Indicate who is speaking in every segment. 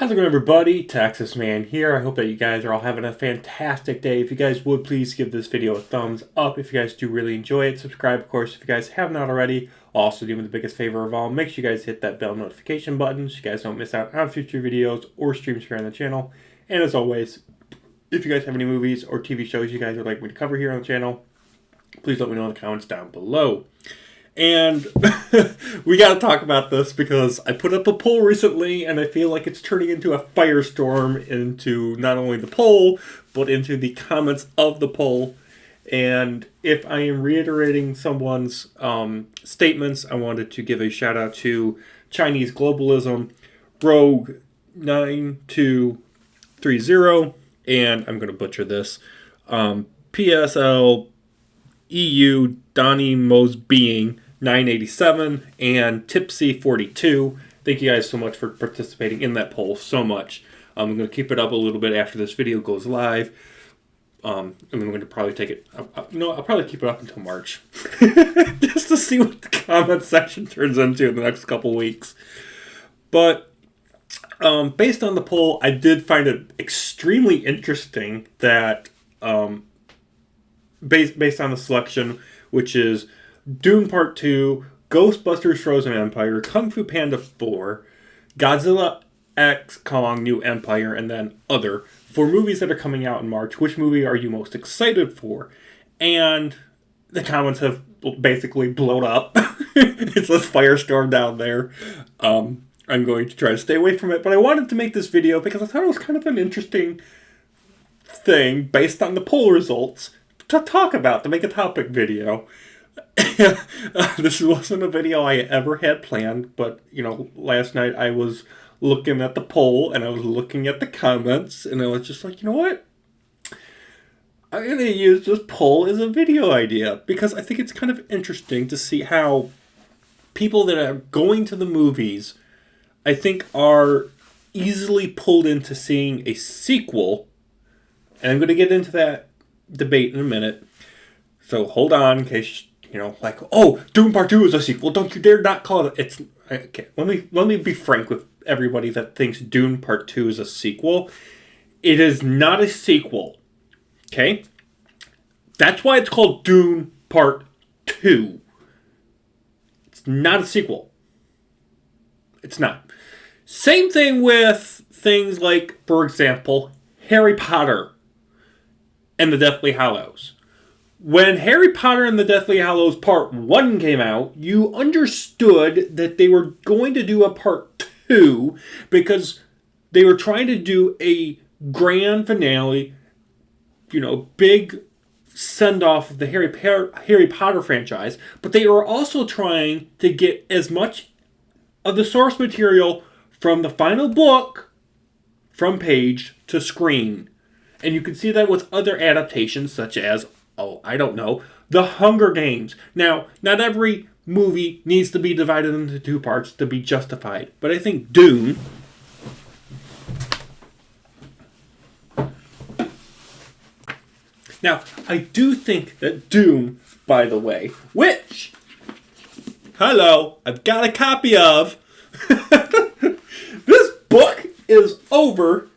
Speaker 1: How's it going, everybody? Texas Man here. I hope that you guys are all having a fantastic day. If you guys would, please give this video a thumbs up if you guys do really enjoy it. Subscribe, of course, if you guys have not already. Also, do me the biggest favor of all, make sure you guys hit that bell notification button so you guys don't miss out on future videos or streams here on the channel. And as always, if you guys have any movies or TV shows you guys would like me to cover here on the channel, please let me know in the comments down below. And we got to talk about this because I put up a poll recently and I feel like it's turning into a firestorm into not only the poll, but into the comments of the poll. And if I am reiterating someone's statements, I wanted to give a shout out to Chinese Globalism, Rogue 9230, and I'm going to butcher this, PSL EU Donnie Mo's Being 987 and Tipsy 42. Thank you guys so much for participating in that poll so much. I'm going to keep it up a little bit after this video goes live. And then I'm going to probably take it, I'll probably keep it up until March. Just to see what the comment section turns into in the next couple weeks. But based on the poll, I did find it extremely interesting that based on the selection, which is Dune Part 2, Ghostbusters Frozen Empire, Kung Fu Panda 4, Godzilla X Kong New Empire, and then other. For movies that are coming out in March, which movie are you most excited for? And the comments have basically blown up. It's a firestorm down there. I'm going to try to stay away from it, but I wanted to make this video because I thought it was kind of an interesting thing based on the poll results to talk about, to make a topic video. This wasn't a video I ever had planned, but last night I was looking at the poll and I was looking at the comments and I was just like, you know what? I'm going to use this poll as a video idea because I think it's kind of interesting to see how people that are going to the movies, I think, are easily pulled into seeing a sequel. And I'm going to get into that debate in a minute. So hold on in case, like, oh, Dune Part 2 is a sequel. Don't you dare not call it. It's okay. Let me be frank with everybody that thinks Dune Part 2 is a sequel. It is not a sequel. Okay? That's why it's called Dune Part 2. It's not a sequel. It's not. Same thing with things like, for example, Harry Potter and the Deathly Hallows. When Harry Potter and the Deathly Hallows Part 1 came out, you understood that they were going to do a Part 2 because they were trying to do a grand finale, big send-off of the Harry Potter franchise, but they were also trying to get as much of the source material from the final book from page to screen. And you can see that with other adaptations such as, The Hunger Games. Now, not every movie needs to be divided into two parts to be justified. But I think Dune Now, I do think that Dune, by the way, which, hello, I've got a copy of. This book is over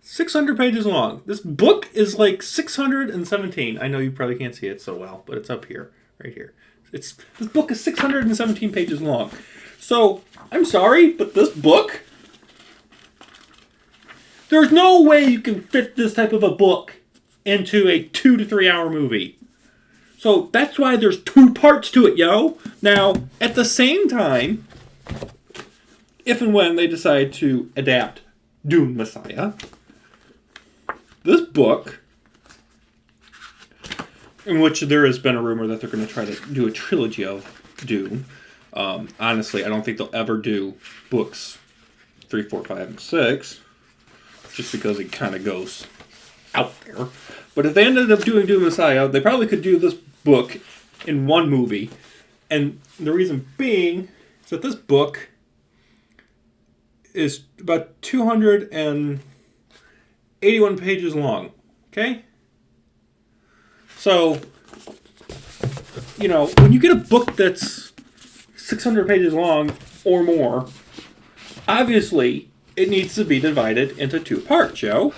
Speaker 1: 600 pages long. This book is like 617. I know you probably can't see it so well, but it's up here, right here. This book is 617 pages long. So, I'm sorry, but this book, there's no way you can fit this type of a book into a 2 to 3 hour movie. So, that's why there's 2 parts to it, yo. Now, at the same time, if and when they decide to adapt Dune Messiah, this book, in which there has been a rumor that they're going to try to do a trilogy of Dune. Honestly, I don't think they'll ever do books 3, 4, 5, and 6, just because it kind of goes out there. But if they ended up doing Dune Messiah, they probably could do this book in one movie. And the reason being is that this book is about 281 pages long. Okay? So, when you get a book that's 600 pages long or more, Obviously, it needs to be divided into two parts, Joe.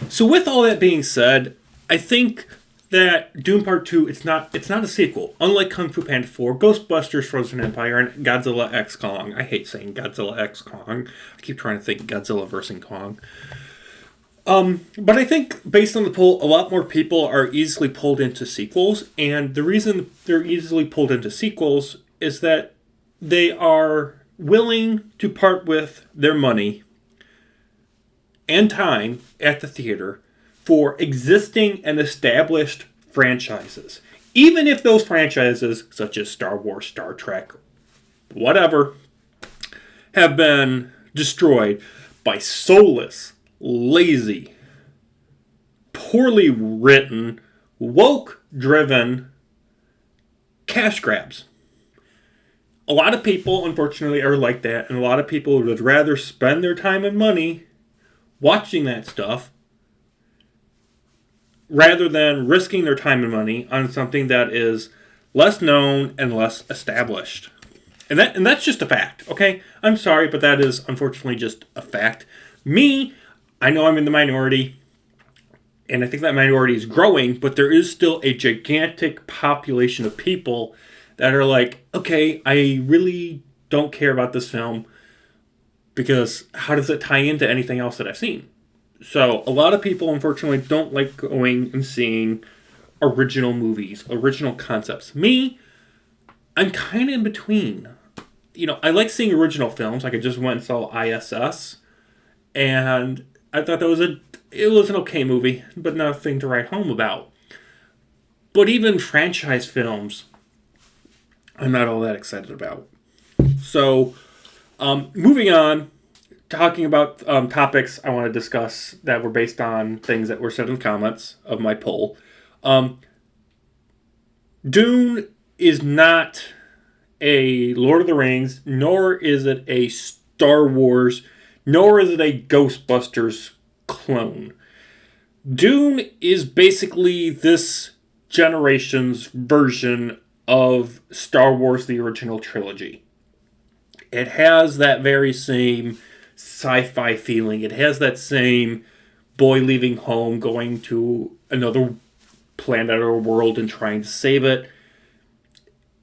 Speaker 1: So with all that being said, I think that Dune Part 2, it's not a sequel. Unlike Kung Fu Panda 4, Ghostbusters Frozen Empire, and Godzilla X Kong. I hate saying Godzilla X Kong. I keep trying to think Godzilla vs. Kong. But I think, based on the poll, a lot more people are easily pulled into sequels, and the reason they're easily pulled into sequels is that they are willing to part with their money and time at the theater for existing and established franchises. Even if those franchises, such as Star Wars, Star Trek, whatever, have been destroyed by soulless, lazy, poorly written, woke-driven cash grabs. A lot of people, unfortunately, are like that, and a lot of people would rather spend their time and money watching that stuff rather than risking their time and money on something that is less known and less established. And that's just a fact, okay? I'm sorry, but that is unfortunately just a fact. Me, I know I'm in the minority, and I think that minority is growing, but there is still a gigantic population of people that are like, okay, I really don't care about this film because how does it tie into anything else that I've seen? So a lot of people, unfortunately, don't like going and seeing original movies, original concepts. Me, I'm kind of in between. You know, I like seeing original films. Like I just went and saw ISS, and I thought it was an okay movie, but nothing to write home about. But even franchise films, I'm not all that excited about. So, moving on, talking about topics I want to discuss that were based on things that were said in the comments of my poll. Dune is not a Lord of the Rings, nor is it a Star Wars, nor is it a Ghostbusters clone. Dune is basically this generation's version of Star Wars, the original trilogy. It has that very same sci-fi feeling. It has that same boy leaving home, going to another planet or world and trying to save it.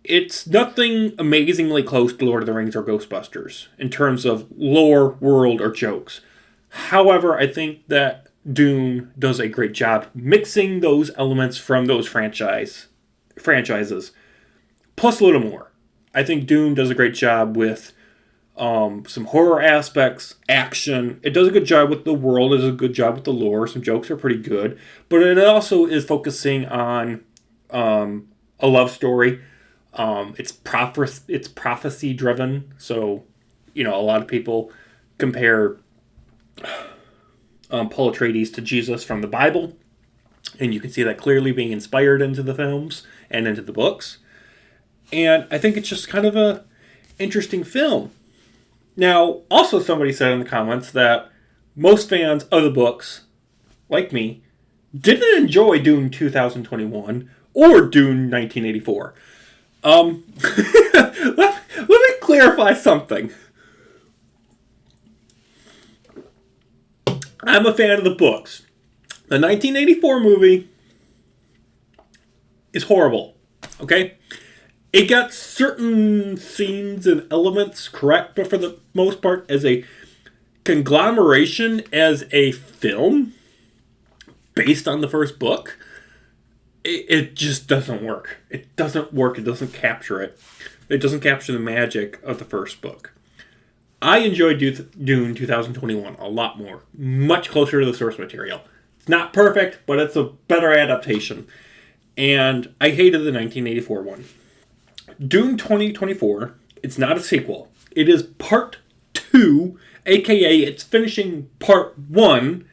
Speaker 1: It's nothing amazingly close to Lord of the Rings or Ghostbusters in terms of lore, world, or jokes. However, I think that Dune does a great job mixing those elements from those franchises, plus a little more. I think Dune does a great job with some horror aspects, action. It does a good job with the world. It does a good job with the lore. Some jokes are pretty good. But it also is focusing on a love story. It's prophecy driven. So, you know, a lot of people compare Paul Atreides to Jesus from the Bible. And you can see that clearly being inspired into the films and into the books. And I think it's just kind of a interesting film. Now, also somebody said in the comments that most fans of the books, like me, didn't enjoy Dune 2021 or Dune 1984. Let me clarify something. I'm a fan of the books. The 1984 movie is horrible, okay? It got certain scenes and elements correct, but for the most part, as a conglomeration, as a film, based on the first book, it just doesn't work. It doesn't work. It doesn't capture it. It doesn't capture the magic of the first book. I enjoyed Dune 2021 a lot more. Much closer to the source material. It's not perfect, but it's a better adaptation. And I hated the 1984 one. Dune 2024, it's not a sequel. It is part 2, aka it's finishing part 1,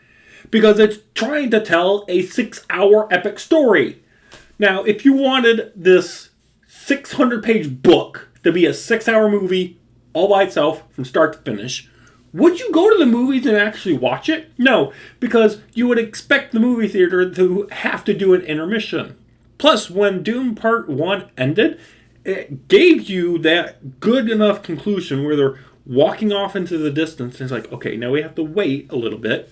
Speaker 1: because it's trying to tell a 6-hour epic story. Now, if you wanted this 600-page book to be a 6-hour movie all by itself from start to finish, would you go to the movies and actually watch it? No, because you would expect the movie theater to have to do an intermission. Plus, when Dune Part 1 ended, it gave you that good enough conclusion where they're walking off into the distance, and it's like, okay, now we have to wait a little bit,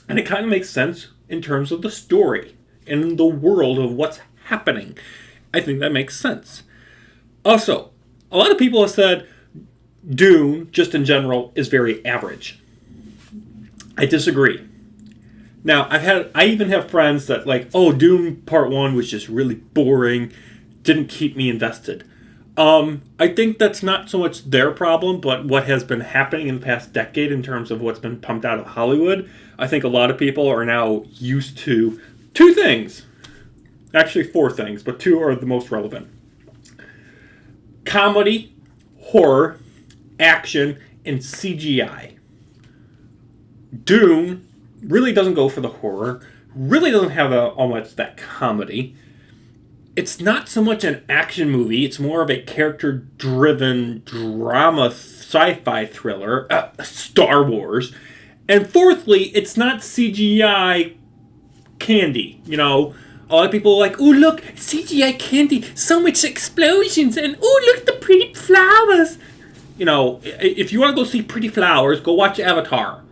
Speaker 1: and it kind of makes sense in terms of the story and the world of what's happening. I think that makes sense. Also, a lot of people have said Dune, just in general, is very average. I disagree. Now, I even have friends that like, oh, Dune Part 1 was just really boring, didn't keep me invested. I think that's not so much their problem, but what has been happening in the past decade in terms of what's been pumped out of Hollywood. I think a lot of people are now used to two things. Actually, four things, but two are the most relevant. Comedy, horror, action, and CGI. Dune really doesn't go for the horror, really doesn't have all much that comedy. It's not so much an action movie, it's more of a character-driven drama sci-fi thriller, Star Wars. And fourthly, it's not CGI candy. You know, a lot of people are like, ooh, look, CGI candy, so much explosions, and ooh, look at the pretty flowers. You know, if you want to go see pretty flowers, go watch Avatar.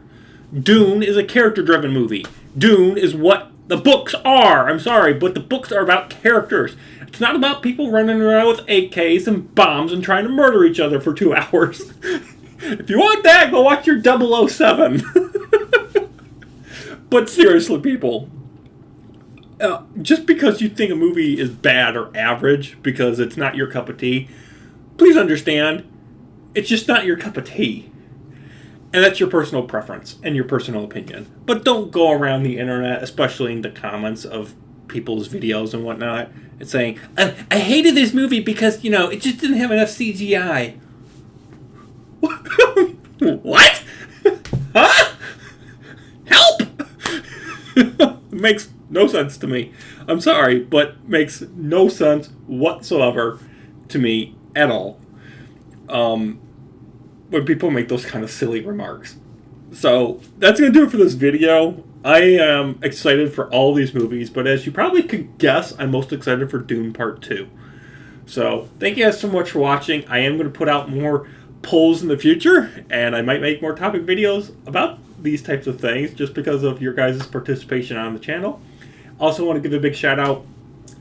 Speaker 1: Dune is a character-driven movie. Dune is what the books are. I'm sorry, but the books are about characters. It's not about people running around with AKs and bombs and trying to murder each other for 2 hours. If you want that, go watch your 007. But seriously, people, just because you think a movie is bad or average because it's not your cup of tea, please understand, it's just not your cup of tea. And that's your personal preference and your personal opinion. But don't go around the internet, especially in the comments of people's videos and whatnot, and saying, I hated this movie because, you know, it just didn't have enough CGI. What? Huh? Help! It makes no sense to me. I'm sorry, but makes no sense whatsoever to me at all. When people make those kind of silly remarks. So, that's going to do it for this video. I am excited for all these movies, but as you probably could guess, I'm most excited for Dune Part 2. So, thank you guys so much for watching. I am going to put out more polls in the future, and I might make more topic videos about these types of things just because of your guys' participation on the channel. Also want to give a big shout out.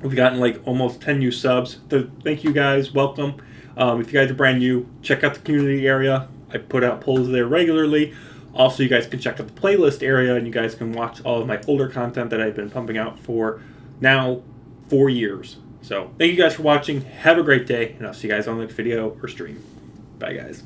Speaker 1: We've gotten like almost 10 new subs. So thank you guys. Welcome. If you guys are brand new, check out the community area. I put out polls there regularly. Also, you guys can check out the playlist area, and you guys can watch all of my older content that I've been pumping out for now 4 years. So, thank you guys for watching. Have a great day, and I'll see you guys on the next video or stream. Bye, guys.